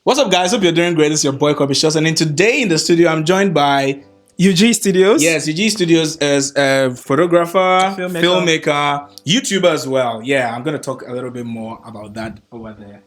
What's up, guys? Hope you're doing great. It's your boy Kwadwo Sheldon, and today in the studio I'm joined by UG Studios. Yes, UG Studios is a photographer, filmmaker, YouTuber as well. Yeah, I'm gonna talk a little bit more about that over there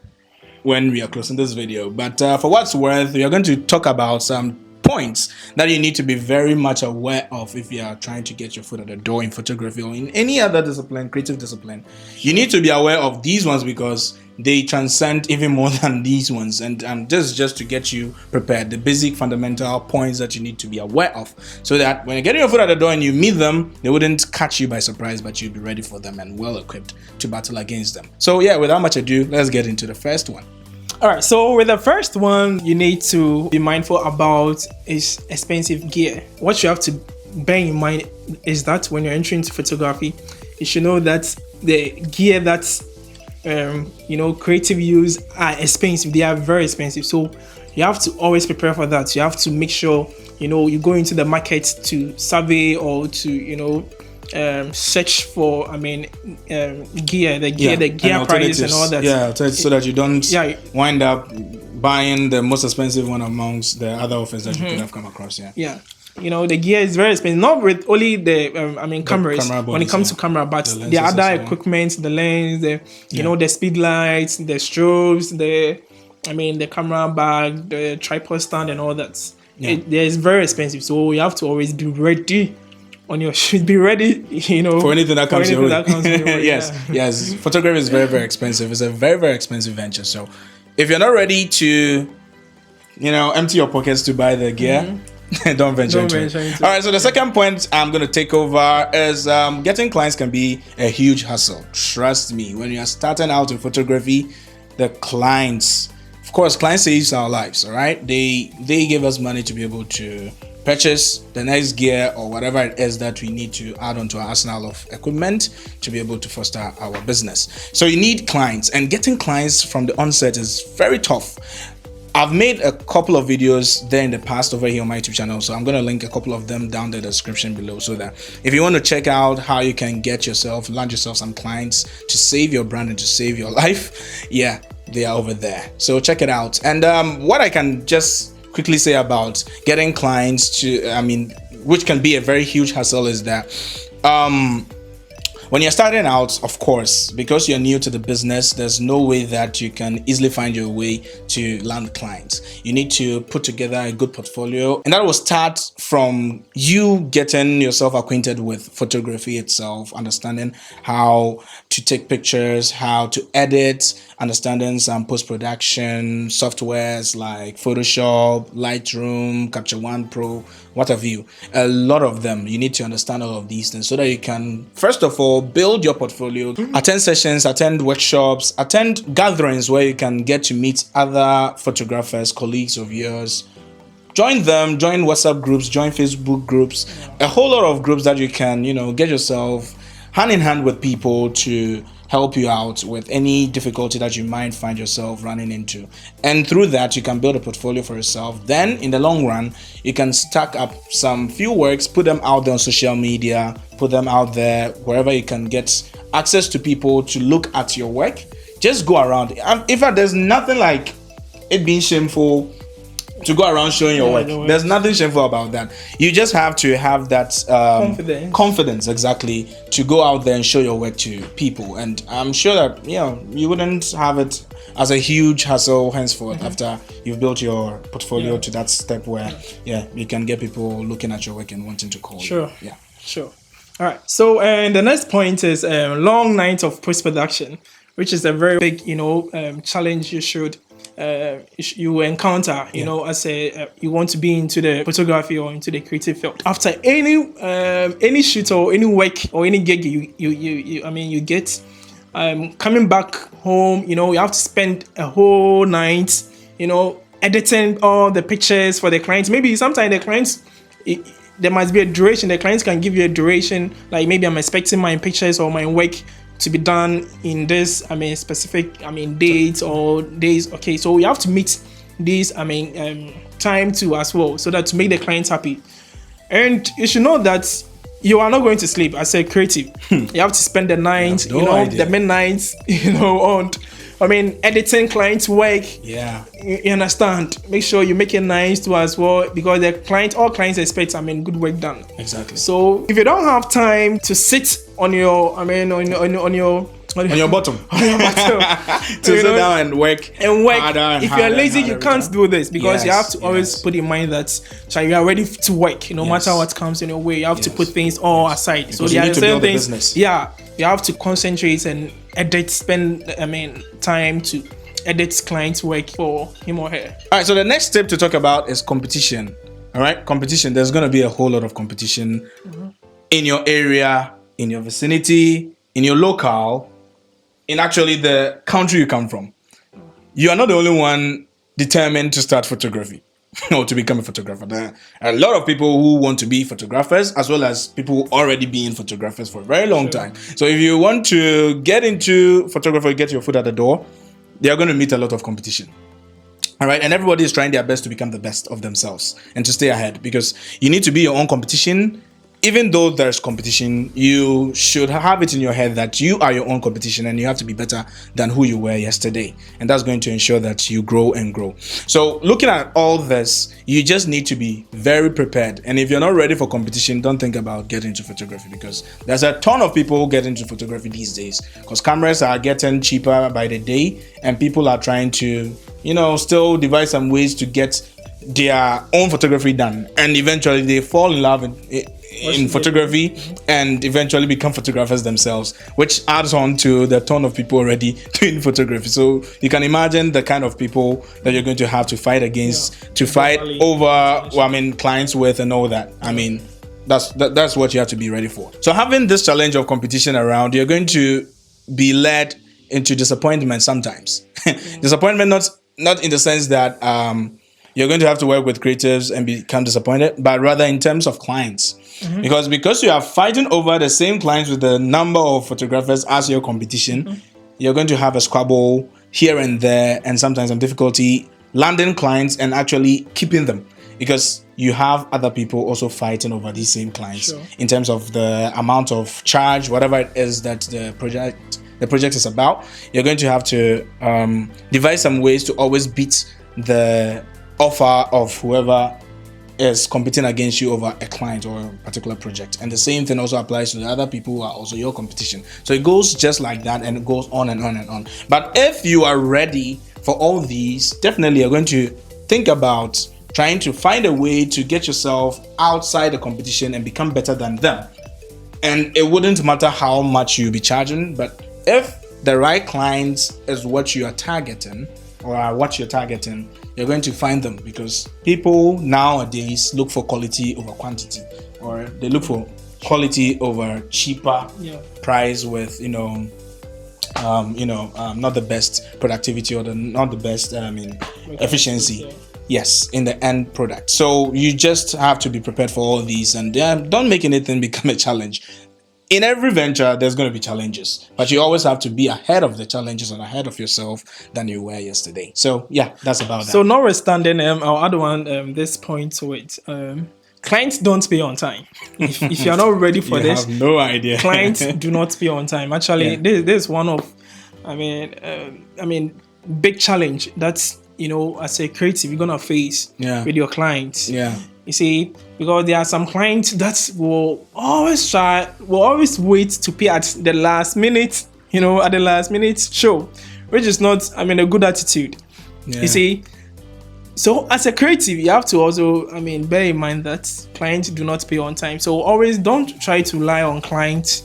when we are closing this video. But for what's worth, we are going to talk about some points that you need to be very much aware of if you are trying to get your foot at the door in photography or in any other discipline, creative discipline. You need to be aware of these ones because they transcend even more than these ones, and this is just to get you prepared, the basic fundamental points that you need to be aware of, so that when you're getting your foot at the door and you meet them, they wouldn't catch you by surprise, but you'll be ready for them and well equipped to battle against them. So yeah, without much ado, let's get into the first one. All right, so with the first one, you need to be mindful about is expensive gear. What you have to bear in mind is that when you're entering into photography, you should know that the gear that's creative use are expensive. They are very expensive, so you have to always prepare for that. You have to make sure you go into the market to survey or to search for gear, the gear prices and all that. Yeah, so that you don't wind up buying the most expensive one amongst the other offers that you could have come across. The gear is very expensive, not with only the cameras, when it comes to camera, but the other equipment, the lens, the speed lights, the strobes, the camera bag, the tripod stand and all that. It is very expensive, so you have to always be ready on your should be ready, for anything that comes your way. Yes. Yes. Photography is very, very expensive. It's a very, very expensive venture. So if you're not ready to, empty your pockets to buy the gear, don't venture into it. All right. So the second point I'm going to take over is getting clients can be a huge hassle. Trust me, when you're starting out in photography, the clients, of course, clients saves our lives. All right. They give us money to be able to purchase the next gear or whatever it is that we need to add onto our arsenal of equipment to be able to foster our business. So you need clients, and getting clients from the onset is very tough. I've made a couple of videos there in the past over here on my YouTube channel, so I'm going to link a couple of them down in the description below, so that if you want to check out how you can land yourself some clients to save your brand and to save your life, they are over there. So check it out. And what I can just quickly say about getting clients which can be a very huge hassle, is that when you're starting out, of course, because you're new to the business, there's no way that you can easily find your way to land clients. You need to put together a good portfolio, and that will start from you getting yourself acquainted with photography itself, understanding how to take pictures, how to edit, understanding some post-production softwares like Photoshop, Lightroom, Capture One Pro, what have you. A lot of them, you need to understand all of these things so that you can, first of all, build your portfolio, attend sessions, attend workshops, attend gatherings where you can get to meet other photographers, colleagues of yours. Join them, join WhatsApp groups, join Facebook groups, a whole lot of groups that you can, get yourself hand in hand with people to help you out with any difficulty that you might find yourself running into. And through that, you can build a portfolio for yourself. Then in the long run, you can stack up some few works, put them out there on social media, put them out there wherever you can get access to people to look at your work. Just go around. In fact, there's nothing like it being shameful to go around showing your work. There's nothing shameful about that. You just have to have that confidence, exactly, to go out there and show your work to people. And I'm sure that you wouldn't have it as a huge hassle henceforth after you've built your portfolio to that step where you can get people looking at your work and wanting to call you. Sure. All right. So the next point is long nights of post-production, which is a very big challenge you encounter, as you want to be into the photography or into the creative field. After any shoot or any work or any gig you get, coming back home, you have to spend a whole night, editing all the pictures for the clients. Maybe sometimes the clients, there must be a duration. The clients can give you a duration, like maybe I'm expecting my pictures or my work to be done in this specific dates or days. Okay, so you have to meet these time too as well, so that to make the clients happy. And you should know that you are not going to sleep as a creative. You have to spend the nights, the midnights, on editing clients' work. Yeah. You understand? Make sure you make it nice too as well, because all clients expect, good work done. Exactly. So if you don't have time to sit on your, on your bottom to sit down and work. If you're lazy, you can't do this, because you have to always put in mind that you are ready to work. No matter what comes in your way, you have to put things all aside. Because so there are certain things. Business. Yeah, you have to concentrate and spend time to edit client's work for him or her. All right. So the next step to talk about is competition. All right, competition. There's going to be a whole lot of competition in your area, in your vicinity, in your locale, in actually the country you come from. You are not the only one determined to start photography or to become a photographer. There are a lot of people who want to be photographers, as well as people who already been photographers for a very long time. So if you want to get into photography, get your foot at the door, they are going to meet a lot of competition. All right, and everybody is trying their best to become the best of themselves and to stay ahead, because you need to be your own competition. Even though there's competition, you should have it in your head that you are your own competition and you have to be better than who you were yesterday. And that's going to ensure that you grow and grow. So looking at all this, you just need to be very prepared. And if you're not ready for competition, don't think about getting into photography, because there's a ton of people who get into photography these days, because cameras are getting cheaper by the day and people are trying to, still devise some ways to get their own photography done. And eventually they fall in love in photography and eventually become photographers themselves, which adds on to the ton of people already doing photography. So you can imagine the kind of people that you're going to have to fight against, to fight over, clients with and all that. That's what you have to be ready for. So having this challenge of competition around, you're going to be led into disappointment sometimes. Disappointment not in the sense that you're going to have to work with creatives and become disappointed, but rather in terms of clients. Because you are fighting over the same clients with the number of photographers as your competition, you're going to have a squabble here and there, and sometimes some difficulty landing clients and actually keeping them, because you have other people also fighting over these same clients in terms of the amount of charge, whatever it is that the project is about. You're going to have to devise some ways to always beat the offer of whoever is competing against you over a client or a particular project. And the same thing also applies to the other people who are also your competition. So it goes just like that, and it goes on and on and on. But if you are ready for all these, definitely you're going to think about trying to find a way to get yourself outside the competition and become better than them. And it wouldn't matter how much you'll be charging, but if the right clients is what you are targeting, or what you're targeting, you're going to find them, because people nowadays look for quality over quantity, or they look for quality over cheaper price with not the best productivity or not the best efficiency. Yes, in the end product. So you just have to be prepared for all these, and don't make anything become a challenge. In every venture, there's going to be challenges, but you always have to be ahead of the challenges and ahead of yourself than you were yesterday. So yeah, that's about that. So notwithstanding, I'll add this point to it. Clients don't pay on time. If you're not ready for this, have no idea. Clients do not pay on time. Actually, this is one of, big challenge that's, as a creative, you're gonna face with your clients. Yeah. You see, because there are some clients that will always wait to pay at the last minute, at the last minute show, which is not, a good attitude. You see, so as a creative, you have to also, bear in mind that clients do not pay on time. So always don't try to rely on clients.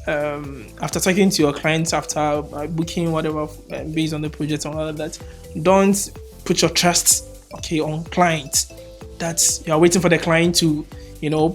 After talking to your clients, after booking whatever based on the project and all of that, don't put your trust on clients. That you are waiting for the client to,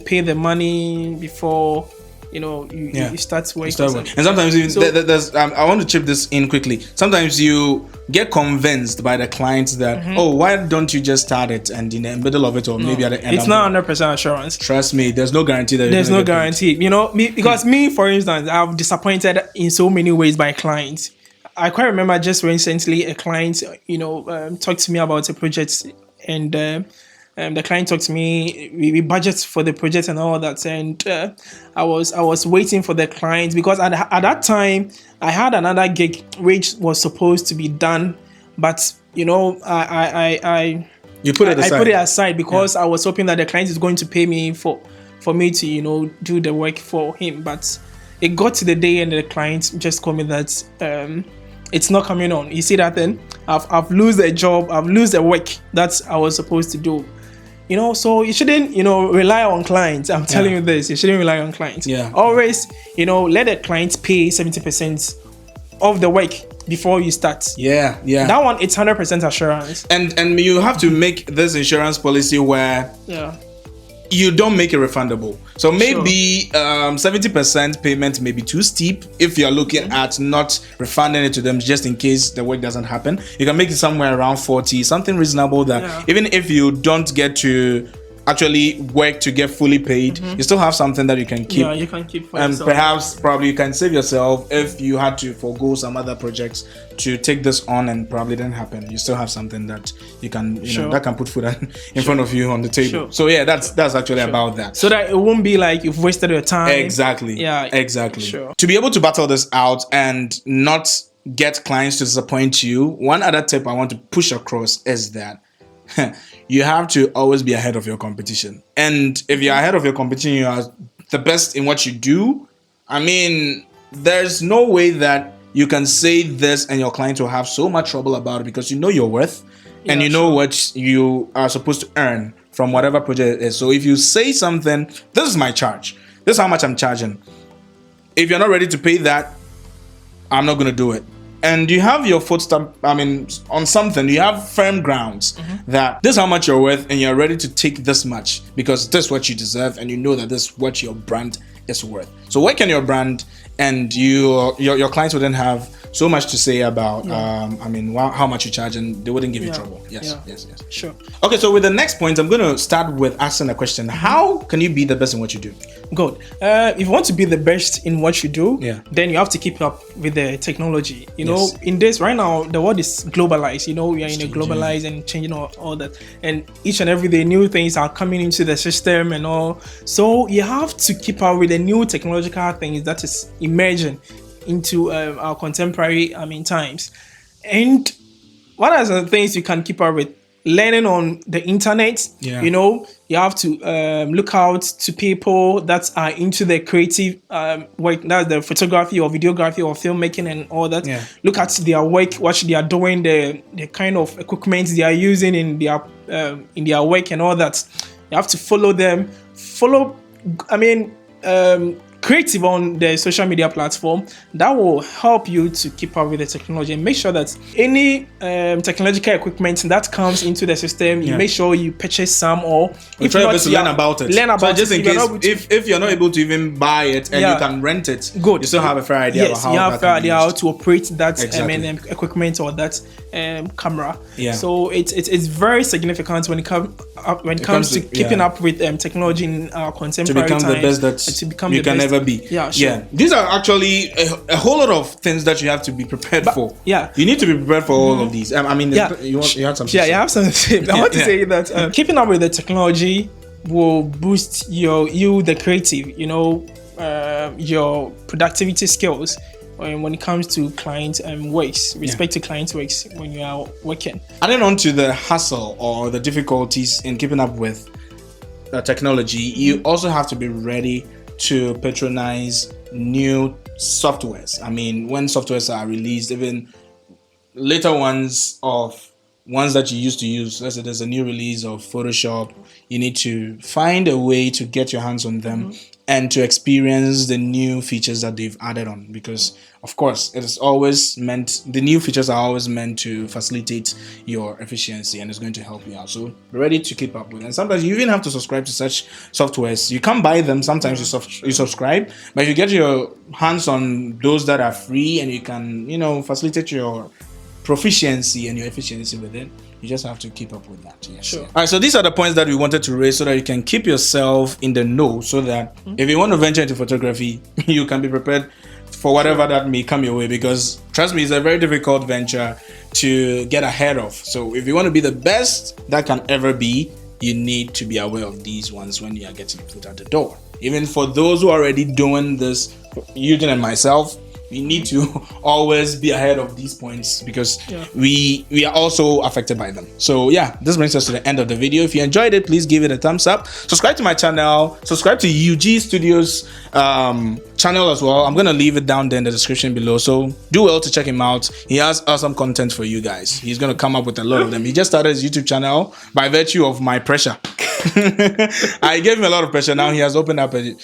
pay the money before, you start working. And sometimes even I want to chip this in quickly. Sometimes you get convinced by the clients that, why don't you just start it, and in the middle of it, or maybe at the end. It's not 100% assurance. Trust me, there's no guarantee that there's no guarantee. Because me, for instance, I've disappointed in so many ways by clients. I quite remember just recently a client, talked to me about a project, and the client talked to me, we budget for the project and all that, and I was waiting for the client, because at that time I had another gig which was supposed to be done, but you know, I put it aside because I was hoping that the client is going to pay me for me to, you know, do the work for him. But it got to the day and the client just told me that it's not coming on. You see that then? I've lose the job, I've lose the work that I was supposed to do. You know, so you shouldn't, you know, rely on clients. I'm telling you this, you shouldn't rely on clients. Always, you know, let the client pay 70% of the work before you start. That one, it's 100% assurance. And you have to make this insurance policy where you don't make it refundable. So maybe 70% payment may be too steep if you're looking at not refunding it to them just in case the work doesn't happen. You can make it somewhere around 40, something reasonable that even if you don't get to actually work to get fully paid, you still have something that you can keep. You can keep for and yourself. probably you can save yourself if you had to forego some other projects to take this on and probably didn't happen. You still have something that you can, you know, that can put food in front of you on the table. So yeah, that's actually about that. So that it won't be like you've wasted your time. Exactly. To be able to battle this out and not get clients to disappoint you, one other tip I want to push across is that you have to always be ahead of your competition. And if you're ahead of your competition, you are the best in what you do. I mean, there's no way that you can say this and your client will have so much trouble about it, because you know your worth and you know what you are supposed to earn from whatever project it is. So if you say something, this is my charge, this is how much I'm charging. If you're not ready to pay that, I'm not going to do it. And you have your foot stamp, I mean, on something, you have firm grounds that this is how much you're worth and you're ready to take this much because this is what you deserve and you know that this is what your brand is worth. So work on your brand and your clients wouldn't have so much to say about, I mean, how much you charge, and they wouldn't give you trouble. Yes. Sure. Okay, so with the next point, I'm going to start with asking a question. How can you be the best in what you do? Good. If you want to be the best in what you do, then you have to keep up with the technology. You know, in this right now, the world is globalized. You know, we are in a globalized and changing all that. And each and every day, new things are coming into the system and all. So you have to keep up with the new technological things that is emerging into our contemporary times. And what are the things you can keep up with? Learning on the internet. You know, you have to look out to people that are into the creative work, that's the photography or videography or filmmaking and all that. Look at their work, what they are doing, the kind of equipment they are using in their work and all that. You have to follow them. Creative on the social media platform. That will help you to keep up with the technology and make sure that any technological equipment that comes into the system, you make sure you purchase some, or if try to learn about it. So just in case, if you're not able to even buy it and you can rent it, good. You still have a fair idea about how you have a fair idea how to operate that equipment or that camera. So it's very significant when it comes to keeping up with technology in our contemporary to become time, the best that you can never be. These are actually a whole lot of things that you have to be prepared for. You need to be prepared for all of these. I mean, you had something. You have something to say. I want to say that keeping up with the technology will boost the creative, your productivity skills when it comes to client works, respect to client works when you are working. Adding on to the hassle or the difficulties in keeping up with technology, you also have to be ready to patronize new softwares. I mean, when softwares are released, even later ones that you used to use, let's say there's a new release of Photoshop, you need to find a way to get your hands on them and to experience the new features that they've added on, because of course the new features are always meant to facilitate your efficiency and it's going to help you out. So be ready to keep up with it. And sometimes you even have to subscribe to such softwares. You can't buy them, sometimes you subscribe, but you get your hands on those that are free and you can facilitate your proficiency and your efficiency with it. You just have to keep up with that. All right, so these are the points that we wanted to raise so that you can keep yourself in the know, so that if you want to venture into photography, you can be prepared for whatever that may come your way, because trust me, it's a very difficult venture to get ahead of. So if you want to be the best that can ever be, you need to be aware of these ones when you are getting your foot out the door. Even for those who are already doing this, Eugene and myself, we need to always be ahead of these points because we are also affected by them. So yeah, this brings us to the end of the video. If you enjoyed it, please give it a thumbs up. Subscribe to my channel. Subscribe to UG Studios channel as well. I'm gonna leave it down there in the description below. So do well to check him out. He has awesome content for you guys. He's gonna come up with a lot of them. He just started his YouTube channel by virtue of my pressure. I gave him a lot of pressure. Now he has opened up he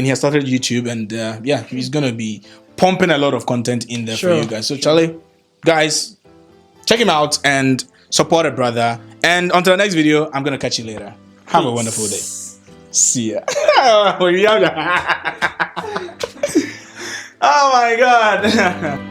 has started YouTube, and yeah, he's gonna be pumping a lot of content in there for you guys. So Charlie, guys, check him out and support a brother. And until the next video, I'm gonna catch you later. Have a wonderful day. See ya. Oh my god.